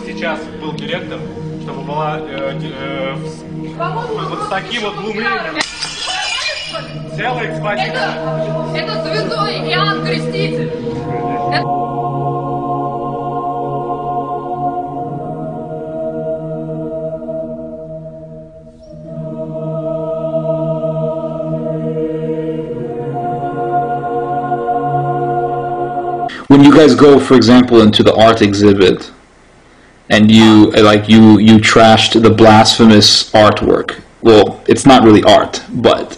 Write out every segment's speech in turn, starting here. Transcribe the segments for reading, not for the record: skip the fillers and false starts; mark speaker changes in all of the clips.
Speaker 1: сейчас был директор, чтобы была вот с таким вот глумлением целая экспозиция.
Speaker 2: Это святой Иоанн Креститель.
Speaker 3: When you guys go, for example, into the art exhibit, and you trashed the blasphemous artwork. Well, it's not really art, but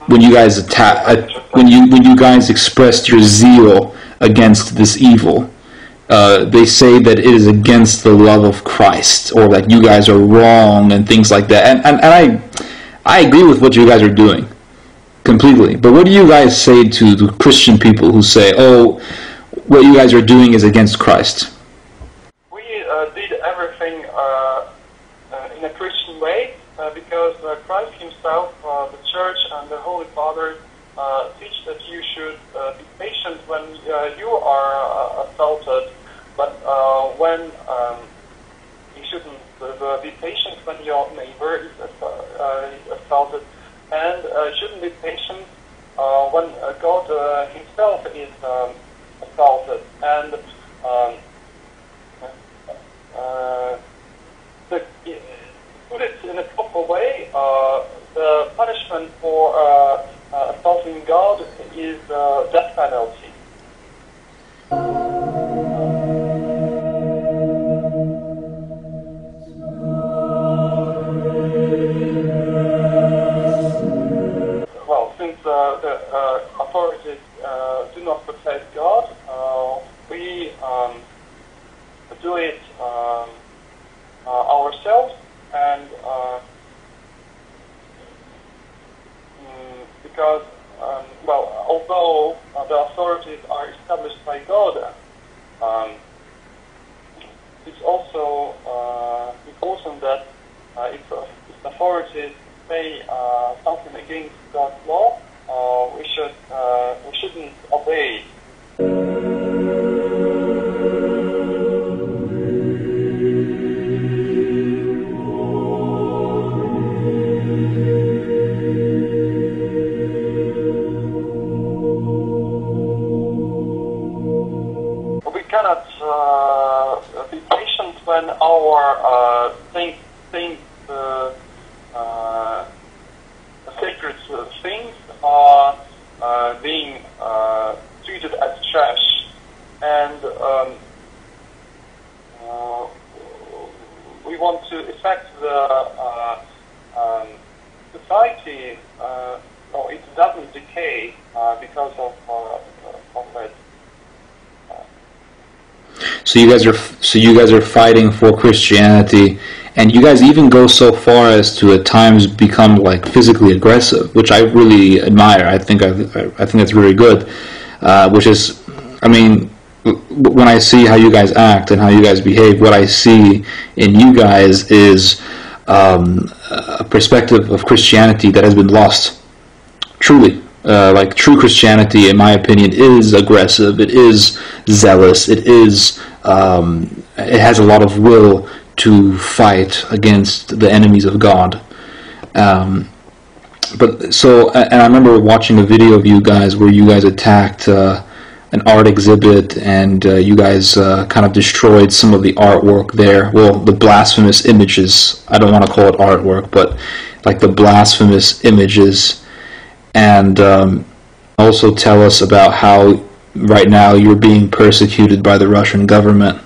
Speaker 3: when you guys when you guys expressed your zeal against this evil, they say that it is against the love of Christ, or that you guys are wrong and things like that. And I agree with what you guys are doing completely. But what do you guys say to the Christian people who say, "Oh, what you guys are doing is against Christ"?
Speaker 4: We did everything in a Christian way because Christ himself, the Church and the Holy Father teach that you should be patient when you are assaulted, but when you shouldn't be patient when your neighbor is assaulted, and shouldn't be patient when God himself is assaulted. And to put it in a proper way, the punishment for assaulting God is death penalty. Well, since the authorities do not protect God, we do it ourselves, and because, although the authorities are established by God, it's also important that if authorities say something against God's law, we shouldn't obey. We cannot be patient when our sacred things are being treated as trash, and we want to affect the society, or it doesn't decay because of it.
Speaker 3: So you guys are fighting for Christianity, and you guys even go so far as to at times become like physically aggressive, which I really admire. I think that's really good. Which is, I mean, when I see how you guys act and how you guys behave, what I see in you guys is a perspective of Christianity that has been lost. Truly. Like true Christianity, in my opinion, is aggressive. It is zealous. It is. It has a lot of will to fight against the enemies of God. And I remember watching a video of you guys where you guys attacked an art exhibit, and you guys kind of destroyed some of the artwork there. Well, the blasphemous images. I don't want to call it artwork, but like the blasphemous images. And also tell us about how right now you're being persecuted by the Russian government.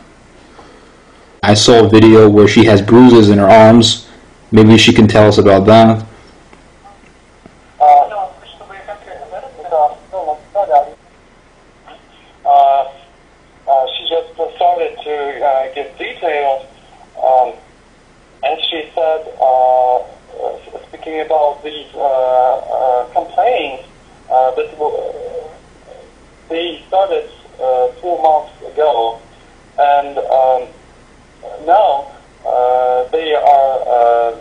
Speaker 3: I saw a video where she has bruises in her arms. Maybe she can tell us about that.
Speaker 4: She just started to give details, and she said, speaking about these complaints, that they started 4 months ago, and now they are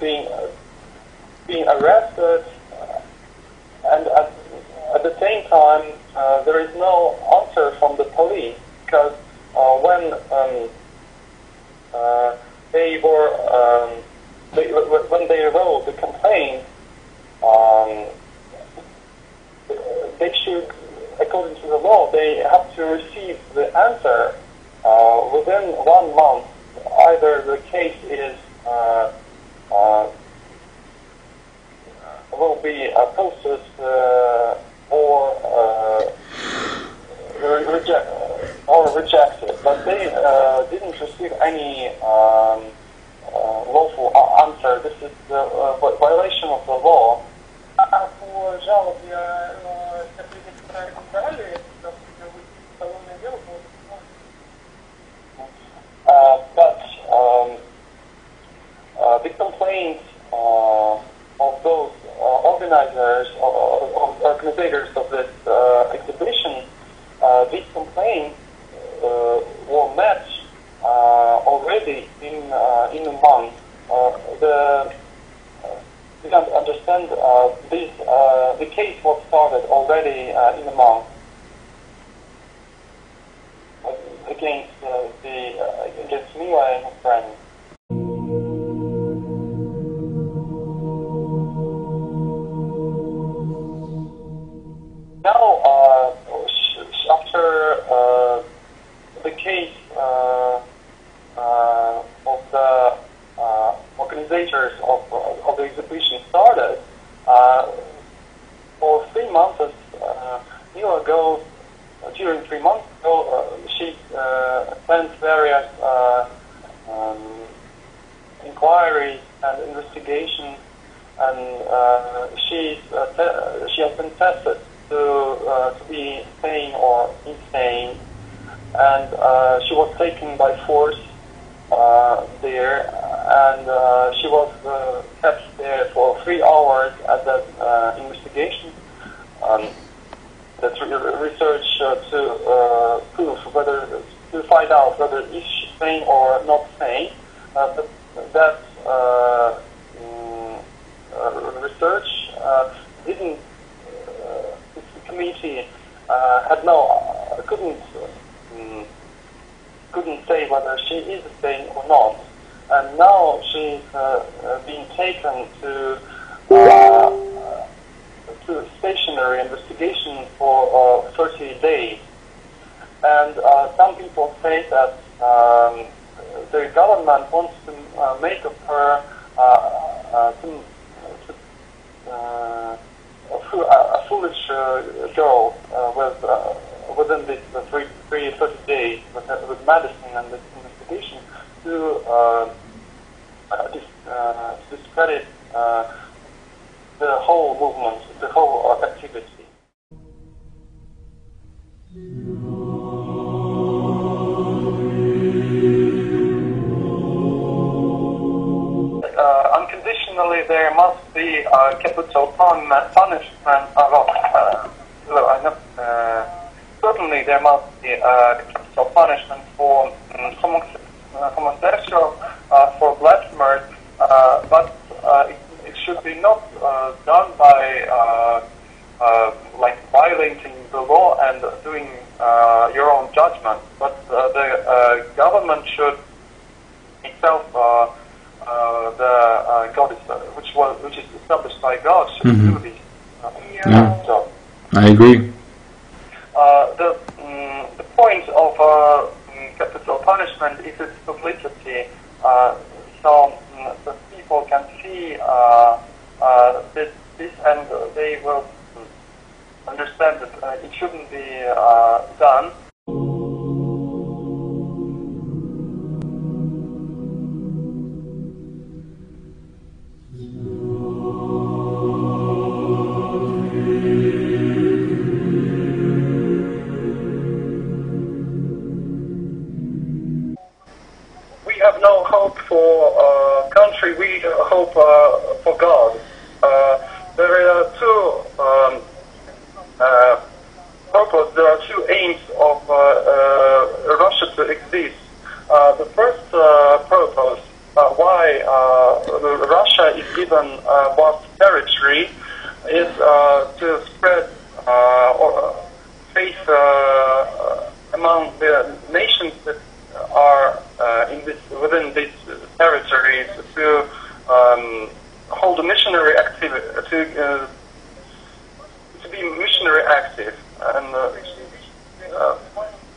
Speaker 4: being arrested, and at the same time there is no answer from the police, because when they were when they wrote the complaint, they should, according to the law, they have to receive the answer within 1 month. Either the case is will be processed or rejected, but they didn't receive any lawful answer. This is the violation of the law. But the complaints of those organizers of this exhibition, these complaints were met already in a month. You can understand the case was started already in a month against Mila and her friends. Now, after the case of the organizers of the exhibition started, for 3 months, Mila goes, during 3 months, she sent various inquiries and investigations, and she has been tested to be sane or insane, and she was taken by force there, and she was kept there for 3 hours at that investigation. That's research to prove whether, to find out whether is she sane or not sane. That research didn't. This committee couldn't say whether she is sane or not, and now she's being taken to stationary investigation for 30 days. And some people say that the government wants to make of her a foolish girl within these 30 days with medicine and this investigation to discredit the whole movement, the whole activity. Unconditionally, there must be capital punishment. Certainly, there must be capital punishment for homosexual, for blasphemers, but it should be not done by like violating the law and doing your own judgment. But the government should itself, the God which is established by God, should do this job.
Speaker 3: I agree.
Speaker 4: The point of capital punishment is its publicity, so that people can see this, and they will understand that it shouldn't be done. We have no hope for country, we hope for God. There are two purposes, there are two aims of Russia to exist. The first purpose, why Russia is given vast territory, is to spread faith among the nations that are in this within these territories to hold a missionary activity, to be missionary active, and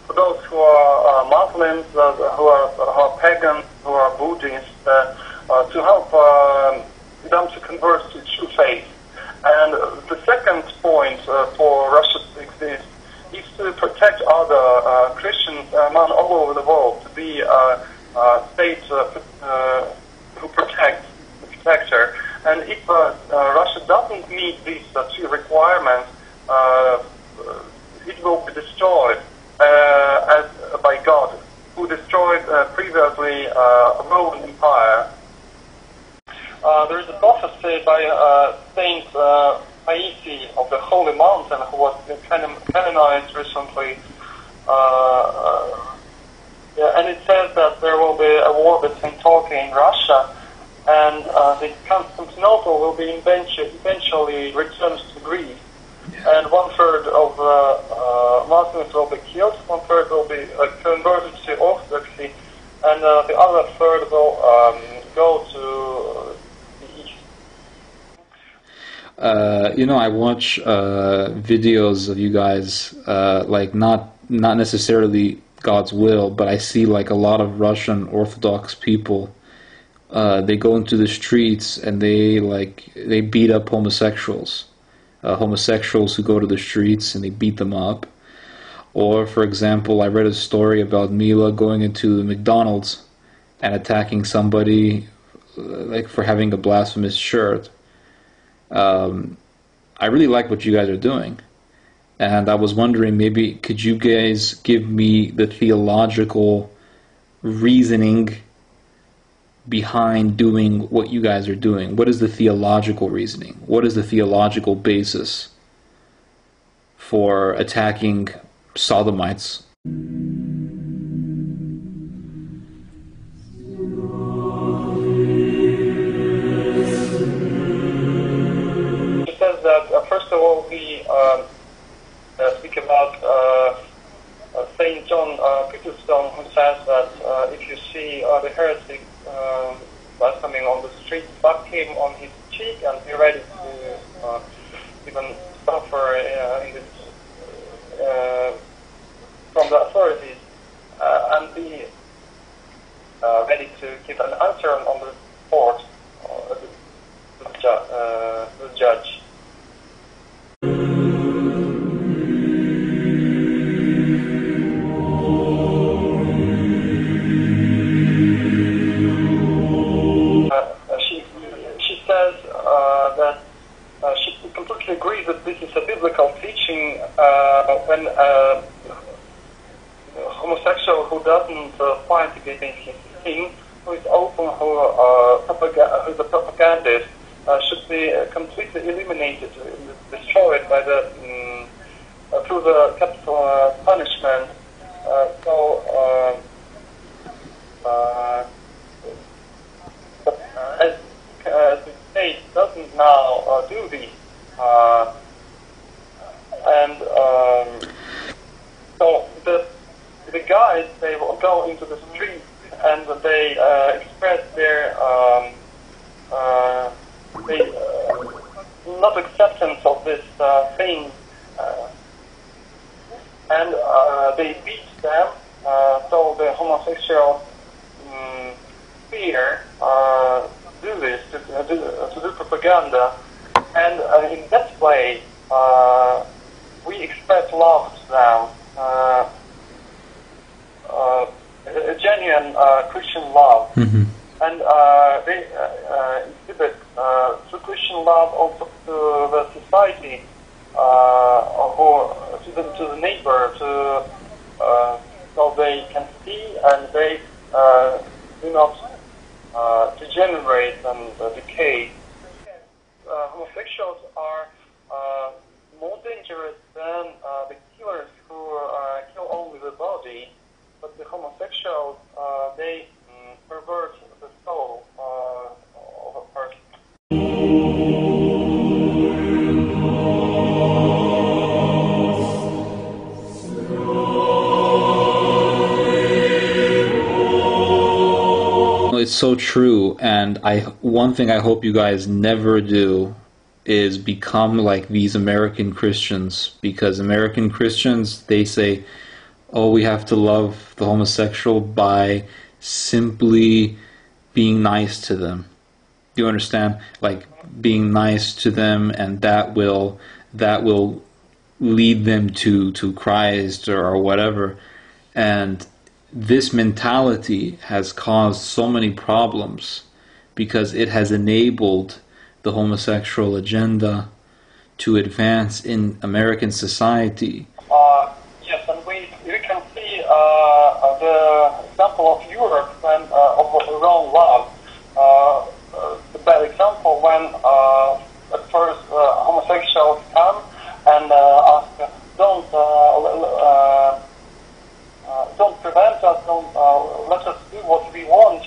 Speaker 4: for those who are Muslims, who are pagans, who are Buddhists, to help them to convert to true faith. And the second point for Russia to exist is to protect other Christians all over the world, to be a state who protects the protector. And if Russia doesn't meet these two requirements, it will be destroyed by God, who destroyed previously a Roman Empire. There is a prophecy by Saint Paisi of the Holy Mountain, who was canonized recently, and it says that there will be a war between Turkey and Russia, and the Constantinople will be eventually returned to Greece, and 1/3 of Muslims will be killed, 1/3 will be converted to Orthodoxy, and the other third will go to the east.
Speaker 3: I watch videos of you guys, like not necessarily God's will, but I see like a lot of Russian Orthodox people. They go into the streets and they beat up homosexuals. Homosexuals who go to the streets and they beat them up. Or, for example, I read a story about Mila going into the McDonald's and attacking somebody like for having a blasphemous shirt. I really like what you guys are doing, and I was wondering, maybe could you guys give me the theological reasoning behind doing what you guys are doing? What is the theological reasoning? What is the theological basis for attacking sodomites?
Speaker 4: It says that, first of all, we speak about Saint John Chrysostom, who says that if you see the heretic blaspheming on the street, slap him on his cheek and be ready to even suffer in this, from the authorities, and be ready to give an answer on the court, the judge. She says that she completely agrees that this is a biblical teaching when homosexual who doesn't fight against his sin, who is open, who is a propagandist, should be completely eliminated, destroyed by the through the capital punishment. As the state doesn't now do this, and so the guys, they will go into the streets and they express their not acceptance of this thing, and they beat them. So the homosexuals fear do this to do propaganda, and in that way we express love to them, a genuine Christian love.
Speaker 3: Mm-hmm.
Speaker 4: And they exhibit through Christian love also to the society, or to the neighbor, so they can see and they do not degenerate and decay. Homosexuals are more dangerous than the killers who kill only the body, but the homosexuals, they pervert the soul of a person.
Speaker 3: it's so true. And one thing I hope you guys never do is become like these American Christians, because American Christians, they say, oh, we have to love the homosexual by simply being nice to them. Do you understand? Like being nice to them, and that will lead them to Christ or whatever. And this mentality has caused so many problems because it has enabled the homosexual agenda to advance in American society.
Speaker 4: Yes, and we can see the example of Europe when of wrong love. The bad example when at first homosexuals come and ask, don't prevent us, don't let us do what we want,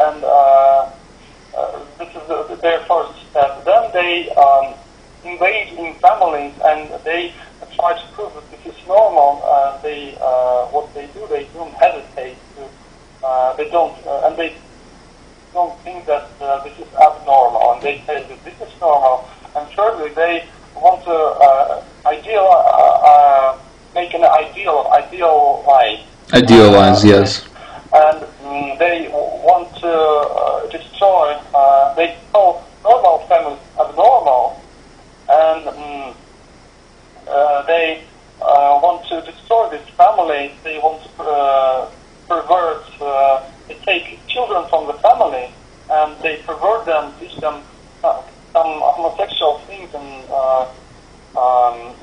Speaker 4: and this is their first step. Then they invade in families and they try to prove that this is normal. What they do, they don't hesitate to. They don't think that this is abnormal, and they say that this is normal. And thirdly, they want to make an ideal life.
Speaker 3: Idealize, yes.
Speaker 4: And they want to destroy. They call normal families abnormal, and they want to destroy this family. They want to pervert. They take children from the family and they pervert them, teach them some homosexual things, and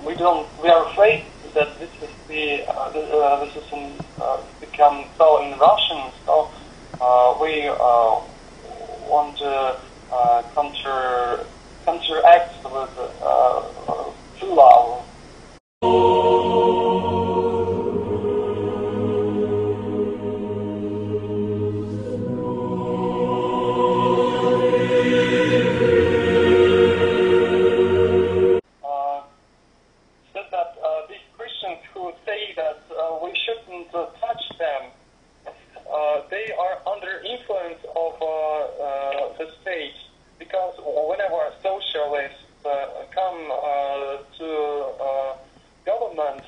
Speaker 4: we are afraid that this is become so in Russian. So we want to counteract with true love. They are under influence of the state, because whenever socialists come to government,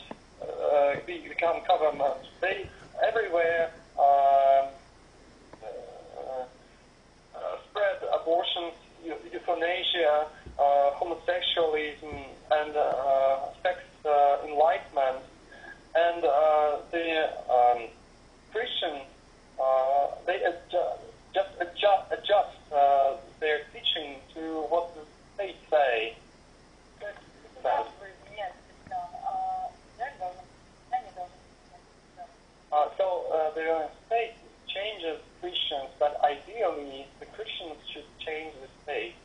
Speaker 4: become government, they everywhere spread abortions, euthanasia, homosexualism, and sex enlightenment, and the Christians. They adjust their teaching to what the state say. So the state changes Christians, but ideally the Christians should change the state.